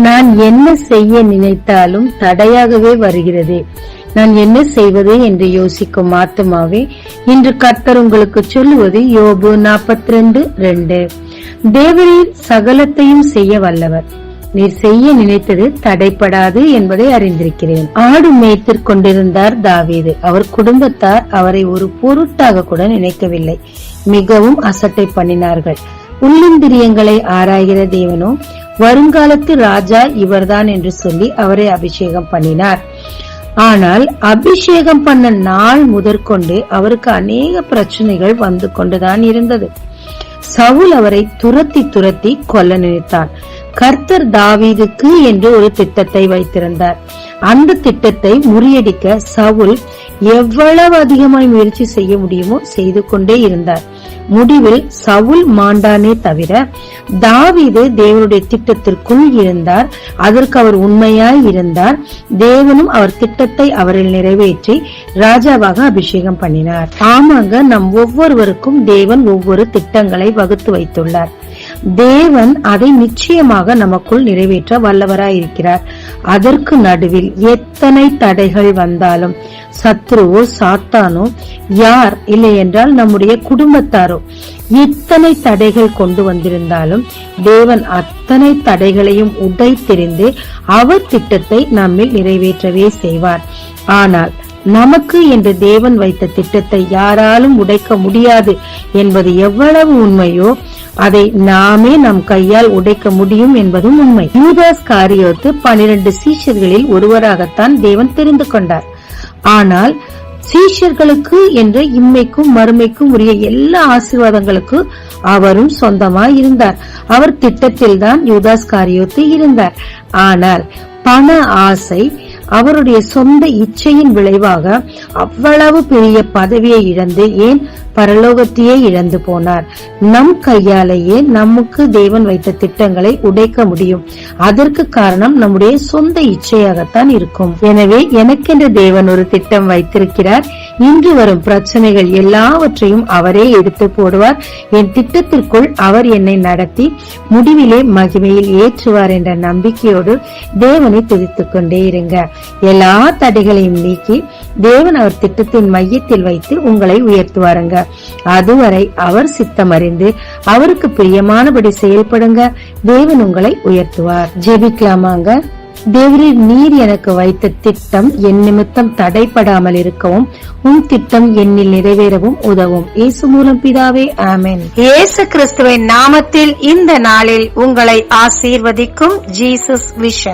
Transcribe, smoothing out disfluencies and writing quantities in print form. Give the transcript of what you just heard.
நான் என்ன செய்ய நினைத்தாலும் தடையாகவே வருகிறது. நான் என்ன செய்வது என்று யோசிக்கும் ஆத்துமாவே, இன்று கர்த்தர் உங்களுக்கு சொல்லுவது யோபு 42:2. தேவரீர் சகலத்தையும் செய்ய வல்லவர். நீர் செய்ய நினைத்தது தடைப்படாது என்பதை அறிந்திருக்கிறேன். ஆடு மேய்த்துக் கொண்டிருந்தார் தாவீது. அவர் குடும்பத்தார் அவரை ஒரு பொருட்டாக கூட நினைக்கவில்லை. மிகவும் அசட்டை பண்ணினார்கள். உள்ளிந்திரியங்களை ஆராய்கிற தேவனோ வருங்காலத்து ராஜா இவர்தான் என்று சொல்லி அவரை அபிஷேகம் பண்ணினார். ஆனால் அபிஷேகம் பண்ண நாள் முதற்கொண்டு அவருக்கு அநேக பிரச்சனைகள் வந்து கொண்டுதான் இருந்தது. சவுல் அவரை துரத்தி கொல்ல நினைத்தான். கர்த்தர் தாவீதுக்கு என்று ஒரு திட்டத்தை வைத்திருந்தார். அந்த திட்டத்தை முறியடிக்க சவுல் எவ்வளவு அதிகமாய் முயற்சி செய்ய முடியுமோ செய்து கொண்டே இருந்தார். முடிவில் சவுல் மாண்டானே தவிர தாவீது தேவனுடைய திட்டத்திற்குள் இருந்தார். அதற்கு அவர் உண்மையாய் இருந்தார். தேவனும் அவர் திட்டத்தை அவரில் நிறைவேற்றி ராஜாவாக அபிஷேகம் பண்ணினார். ஆமாங்க, நம் ஒவ்வொருவருக்கும் தேவன் ஒவ்வொரு திட்டங்களை வகுத்து வைத்துள்ளார். தேவன் அதை நிச்சயமாக நமக்குள் நிறைவேற்ற வல்லவராயிருக்கிறார். அதற்கு நடுவில் எத்தனை தடைகள் வந்தாலும், சத்ருவோ சாத்தானோ யார் இல்லை என்றால் நம்முடைய குடும்பத்தாரோ இத்தனை தடைகள் கொண்டு வந்திருந்தாலும் தேவன் அத்தனை தடைகளையும் உடைத்தெறிந்து அவர் திட்டத்தை நம்மில் நிறைவேற்றவே செய்வார். ஆனால் நமக்கு என்று தேவன் வைத்த திட்டத்தை யாராலும் உடைக்க முடியாது என்பது எவ்வளவு உண்மையோ அதை நாமே நம் கையால் உடைக்க முடியும் என்பதும் உண்மை. யூதாஸ் காரியோத்து 12 சீஷர்களில் ஒருவராகத்தான் தேவன் தெரிந்து கொண்டார். ஆனால் சீஷர்களுக்கு என்ற இம்மைக்கும் மறுமைக்கும் உரிய எல்லா ஆசீர்வாதங்களுக்கு அவரும் சொந்தமாய் இருந்தார். அவர் திட்டத்தில் தான் யூதாஸ் காரியோத்து இருந்தார். ஆனால் பண ஆசை அவருடைய சொந்த இச்சையின் விளைவாக அவ்வளவு பெரிய பதவியை இழந்து ஏன் பரலோகத்தையே இழந்து போனார். நம் கையாலேயே நமக்கு தேவன் வைத்த திட்டங்களை உடைக்க முடியும். அதற்கு காரணம் நம்முடைய சொந்த இச்சையாகத்தான் இருக்கும். எனவே எனக்கென்று தேவன் ஒரு திட்டம் வைத்திருக்கிறார். இன்று வரும் பிரச்சனைகள் எல்லாவற்றையும் அவரே எடுத்து போடுவார். என் திட்டத்திற்குள் அவர் என்னை நடத்தி முடிவிலே மகிமையில் ஏற்றுவார் என்ற நம்பிக்கையோடு தேவனை துதித்துக் கொண்டே இருங்க. எல்லா தடைகளையும் நீக்கி தேவன் அவர் திட்டத்தின் மையத்தில் வைத்து உங்களை உயர்த்துவாருங்க. அதுவரை அவர் சித்தம் அறிந்து அவருக்கு பிரியமானபடி செயல்படுங்க. தேவன் உங்களை உயர்த்துவார். ஜெபிக்கலாமாங்க. தேவரீர், நீர் எனக்கு வைத்த திட்டம் என் நிமித்தம் தடைப்படாமல் இருக்கவும் உன் திட்டம் என்னில் நிறைவேறவும் உதவும். இயேசு மூலம் பிதாவே, ஆமென். இயேசு கிறிஸ்துவின் நாமத்தில் இந்த நாளில் உங்களை ஆசீர்வதிக்கும் ஜீசஸ் விஷன்.